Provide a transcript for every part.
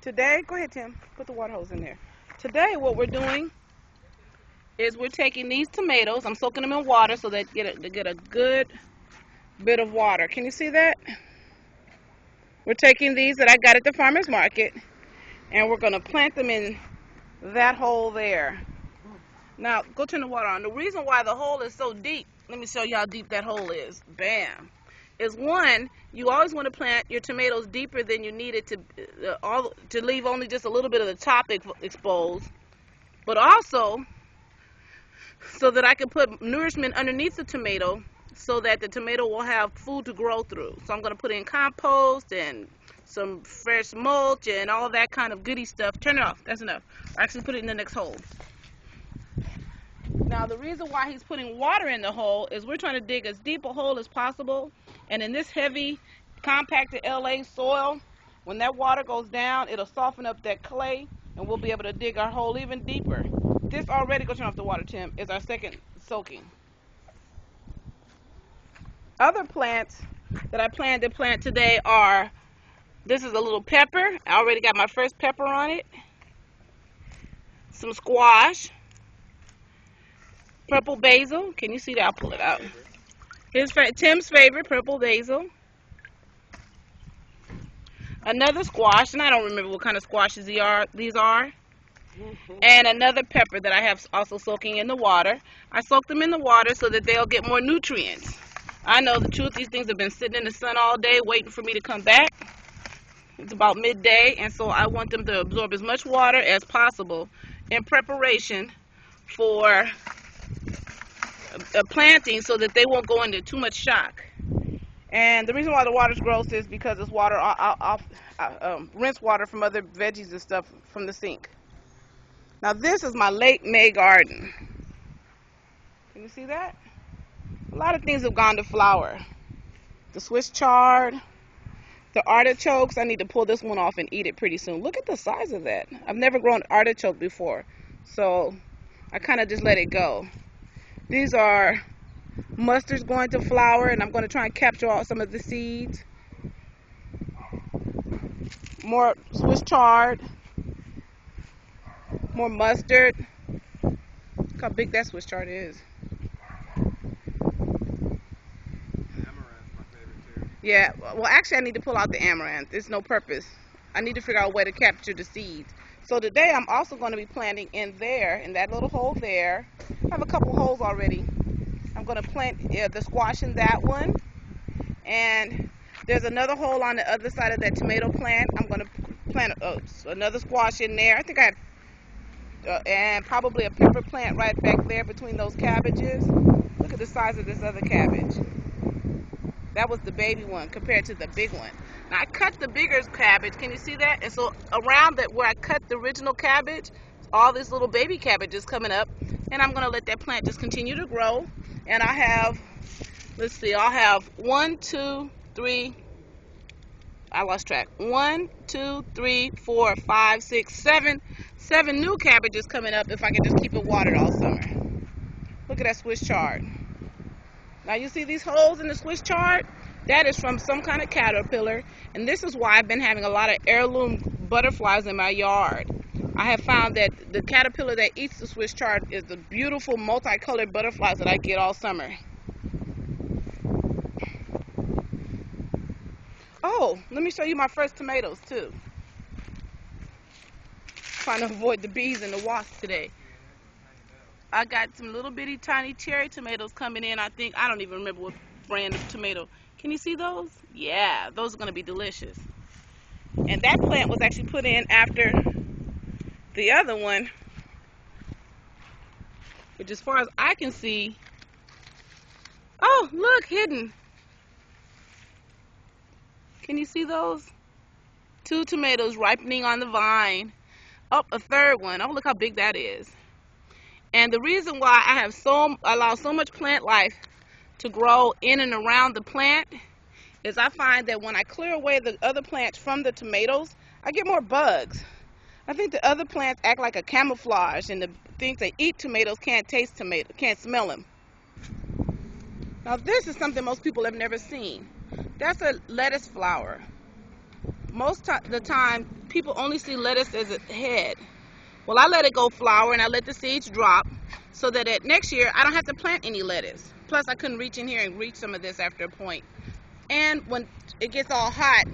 Today, go ahead, Tim. Put the water hose in there. Today, what we're doing is we're taking these tomatoes. I'm soaking them in water so that they get a good bit of water. Can you see that? We're taking these that I got at the farmer's market, and we're going to plant them in that hole there. Now, go turn the water on. The reason why the hole is so deep, let me show you how deep that hole is. Bam. Is one, you always want to plant your tomatoes deeper than you need it to leave only just a little bit of the top exposed, but also so that I can put nourishment underneath the tomato so that the tomato will have food to grow through. So I'm going to put in compost and some fresh mulch and all that kind of goody stuff. Turn it off. That's enough. Actually, put it in the next hole. Now, the reason why he's putting water in the hole is we're trying to dig as deep a hole as possible. And in this heavy, compacted LA soil, when that water goes down, it'll soften up that clay, and we'll be able to dig our hole even deeper. This already, go turn off the water, Tim, is our second soaking. Other plants that I plan to plant today are, this is a little pepper. I already got my first pepper on it. Some squash. Purple basil. Can you see that? I'll pull it out. Tim's favorite, purple basil. Another squash, and I don't remember what kind of squashes these are. And another pepper that I have also soaking in the water. I soak them in the water so that they'll get more nutrients. I know the truth, these things have been sitting in the sun all day waiting for me to come back. It's about midday, and so I want them to absorb as much water as possible in preparation for planting so that they won't go into too much shock. And the reason why the water's gross is because it's water, rinse water from other veggies and stuff from the sink. Now this is my late May garden. Can you see that? A lot of things have gone to flower. The Swiss chard, the artichokes. I need to pull this one off and eat it pretty soon. Look at the size of that. I've never grown artichoke before, so I kind of just let it go. These are mustards going to flower, and I'm going to try and capture some of the seeds. More Swiss chard. More mustard. Look how big that Swiss chard is. Amaranth's my favorite too. Yeah, well actually I need to pull out the amaranth. There's no purpose. I need to figure out a way to capture the seeds. So today I'm also going to be planting in there, in that little hole there. I have a couple holes already. I'm going to plant the squash in that one. And there's another hole on the other side of that tomato plant. I'm going to plant another squash in there. I think I had, and probably a pepper plant right back there between those cabbages. Look at the size of this other cabbage. That was the baby one compared to the big one. Now I cut the bigger cabbage. Can you see that? And so around that where I cut the original cabbage, all these little baby cabbages coming up. And I'm going to let that plant just continue to grow. And I have, let's see, I'll have 1, 2, 3, I lost track. 1, 2, 3, 4, 5, 6, 7 new cabbages coming up if I can just keep it watered all summer. Look at that Swiss chard. Now you see these holes in the Swiss chard? That is from some kind of caterpillar, and this is why I've been having a lot of heirloom butterflies in my yard. I have found that the caterpillar that eats the Swiss chard is the beautiful multicolored butterflies that I get all summer. Oh, let me show you my first tomatoes too. Trying to avoid the bees and the wasps today. I got some little bitty tiny cherry tomatoes coming in. I don't even remember what brand of tomato. Can you see those? Yeah, those are going to be delicious. And that plant was actually put in after the other one, which as far as I can see, oh, look, hidden. Can you see those? 2 tomatoes ripening on the vine. Oh, a third one. Oh, look how big that is. And the reason why I allow so much plant life to grow in and around the plant is I find that when I clear away the other plants from the tomatoes, I get more bugs. I think the other plants act like a camouflage, and the things that eat tomatoes can't taste tomato, can't smell them. Now this is something most people have never seen. That's a lettuce flower. Most of the time, people only see lettuce as a head. Well, I let it go flower and I let the seeds drop so that next year I don't have to plant any lettuce. Plus, I couldn't reach in here and reach some of this after a point. And when it gets all hot,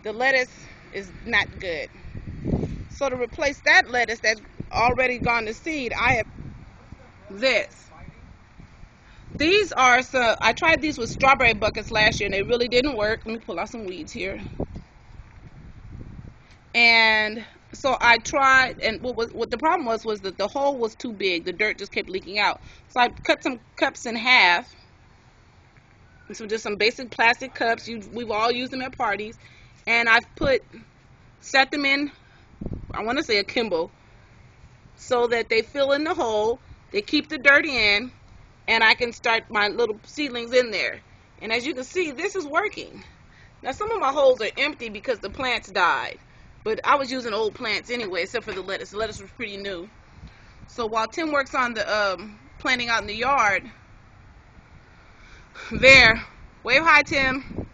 the lettuce is not good. So to replace that lettuce that's already gone to seed, I have this. These are some, I tried these with strawberry buckets last year and they really didn't work. Let me pull out some weeds here. And so I tried, and what the problem was that the hole was too big. The dirt just kept leaking out. So I cut some cups in half. So just some basic plastic cups. We've all used them at parties. And I've set them in, I want to say a Kimbo, so that they fill in the hole. They keep the dirt in, and I can start my little seedlings in there. And as you can see, this is working. Now some of my holes are empty because the plants died. But I was using old plants anyway, except for the lettuce. The lettuce was pretty new. So while Tim works on the planting out in the yard, there, wave hi Tim,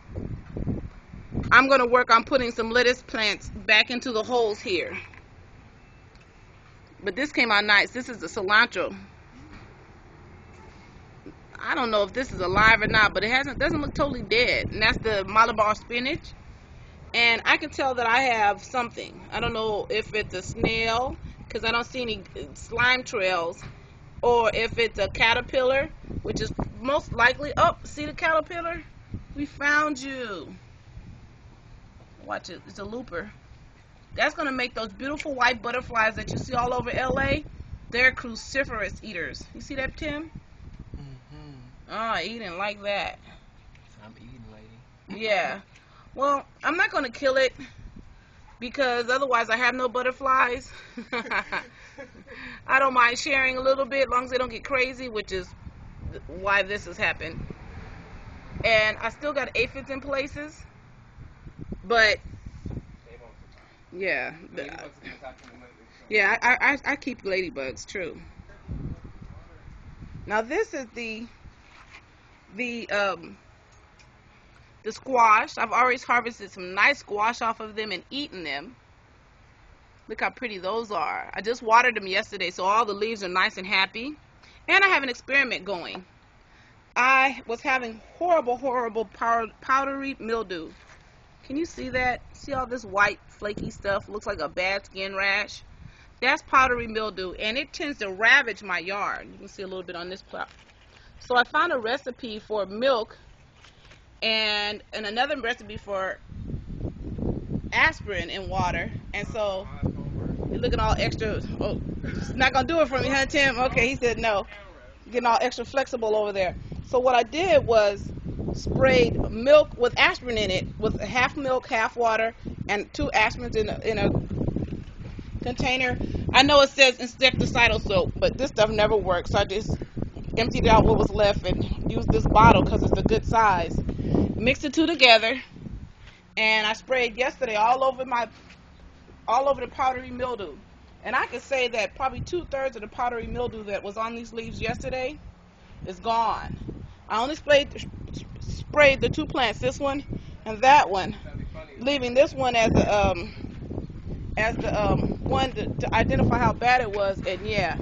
I'm going to work on putting some lettuce plants back into the holes here. But this came out nice. This is the cilantro. I don't know if this is alive or not, but it doesn't look totally dead. And that's the Malabar spinach. And I can tell that I have something. I don't know if it's a snail, because I don't see any slime trails, or if it's a caterpillar, which is most likely. Oh, see the caterpillar? We found you. Watch it. It's a looper. That's going to make those beautiful white butterflies that you see all over LA. They're cruciferous eaters. You see that, Tim? Ah, eating like that. I'm eating, lady. Yeah. Well, I'm not going to kill it because otherwise I have no butterflies. I don't mind sharing a little bit as long as they don't get crazy, which is why this has happened. And I still got aphids in places, but yeah. Yeah, I keep ladybugs, true. Now this is the squash. I've already harvested some nice squash off of them and eaten them. Look how pretty those are. I just watered them yesterday, so all the leaves are nice and happy. And I have an experiment going. I was having horrible powdery mildew. Can you see that? See all this white flaky stuff? Looks like a bad skin rash. That's powdery mildew, and it tends to ravage my yard. You can see a little bit on this plot. So I found a recipe for milk and another recipe for aspirin in water. And so you're looking all extra. Oh, it's not gonna do it for me, huh, Tim? Okay, he said no. Getting all extra flexible over there. So what I did was sprayed milk with aspirin in it, with half milk, half water, and 2 aspirins in a container. I know it says insecticidal soap, but this stuff never works. So I just emptied out what was left and used this bottle because it's a good size. Mixed the two together, and I sprayed yesterday all over the powdery mildew. And I can say that probably 2/3 of the powdery mildew that was on these leaves yesterday is gone. I only sprayed the 2 plants, this one and that one, leaving this one as the one to identify how bad it was. And yeah,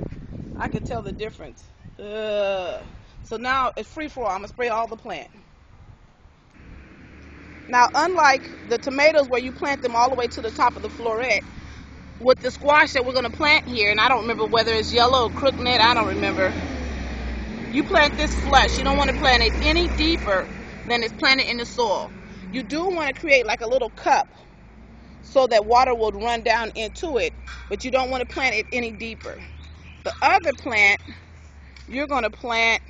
I could tell the difference. So now it's free for all. I'm gonna spray all the plant. Now, unlike the tomatoes where you plant them all the way to the top of the floret, with the squash that we're going to plant here, and I don't remember whether it's yellow or crookneck, I don't remember. You plant this flush. You don't want to plant it any deeper than it's planted in the soil. You do want to create like a little cup so that water will run down into it, but you don't want to plant it any deeper. The other plant, you're going to plant,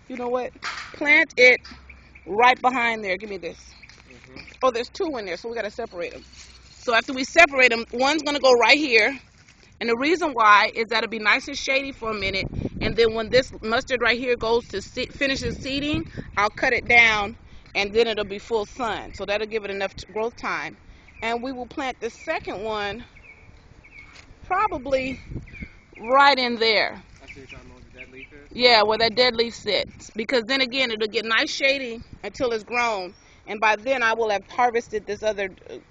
you know what? Plant it right behind there. Give me this. Oh, there's 2 in there, so we got to separate them. So after we separate them, one's going to go right here. And the reason why is that it'll be nice and shady for a minute. And then when this mustard right here goes to finishes seeding, I'll cut it down, and then it'll be full sun. So that'll give it enough growth time. And we will plant the second one probably right in there. That's what you're talking about, the dead leaf is? Yeah, where that dead leaf sits. Because then again, it'll get nice shady until it's grown. And by then I will have harvested this other,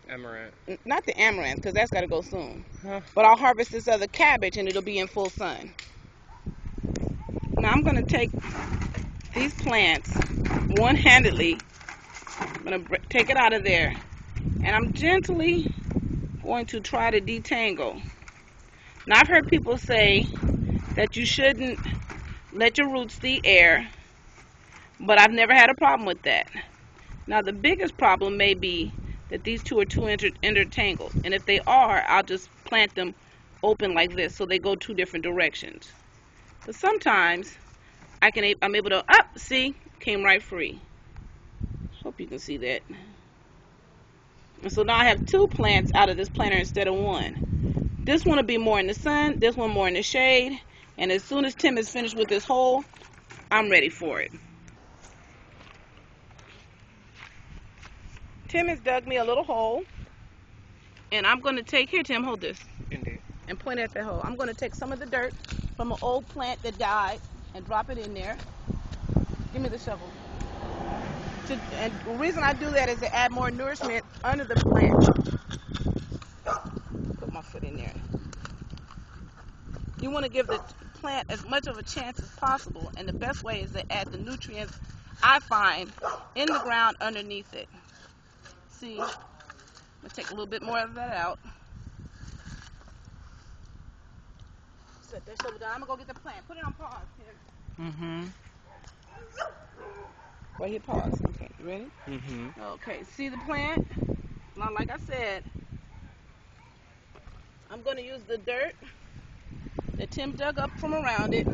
Amaranth. not the amaranth, because that's got to go soon. Huh. But I'll harvest this other cabbage and it'll be in full sun. Now I'm going to take these plants one-handedly. I'm going to take it out of there. And I'm gently going to try to detangle. Now I've heard people say that you shouldn't let your roots see air, but I've never had a problem with that. Now the biggest problem may be that these two are too intertangled, and if they are, I'll just plant them open like this so they go two different directions. But sometimes I'm able to, see, came right free. Hope you can see that. And so now I have two plants out of this planter instead of one. This one will be more in the sun, this one more in the shade, and as soon as Tim is finished with this hole, I'm ready for it. Tim has dug me a little hole, and I'm going to take, here Tim, hold this, Indeed. and point at that hole. I'm going to take some of the dirt from an old plant that died and drop it in there. Give me the shovel. And the reason I do that is to add more nourishment under the plant. Put my foot in there. You want to give the plant as much of a chance as possible, and the best way is to add the nutrients I find in the ground underneath it. See, I'm going to take a little bit more of that out. Set that shovel down. I'm going to go get the plant. Put it on pause here. Mm-hmm. Wait, hit pause. Okay, you ready? Mm-hmm. Okay, see the plant? Now, like I said, I'm going to use the dirt that Tim dug up from around it.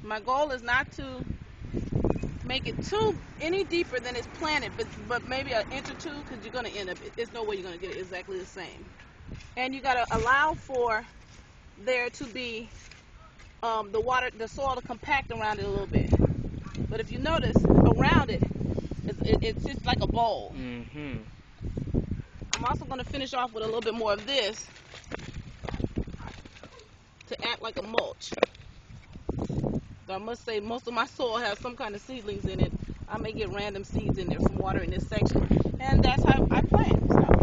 My goal is not to make it any deeper than it's planted, but maybe an inch or two, because you're going to end up, there's no way you're going to get it exactly the same. And you got to allow for there to be the soil to compact around it a little bit. But if you notice, around it, it's just like a bowl. Mm-hmm. I'm also going to finish off with a little bit more of this to act like a mulch. So I must say most of my soil has some kind of seedlings in it. I may get random seeds in there from watering this section. And that's how I plant. So.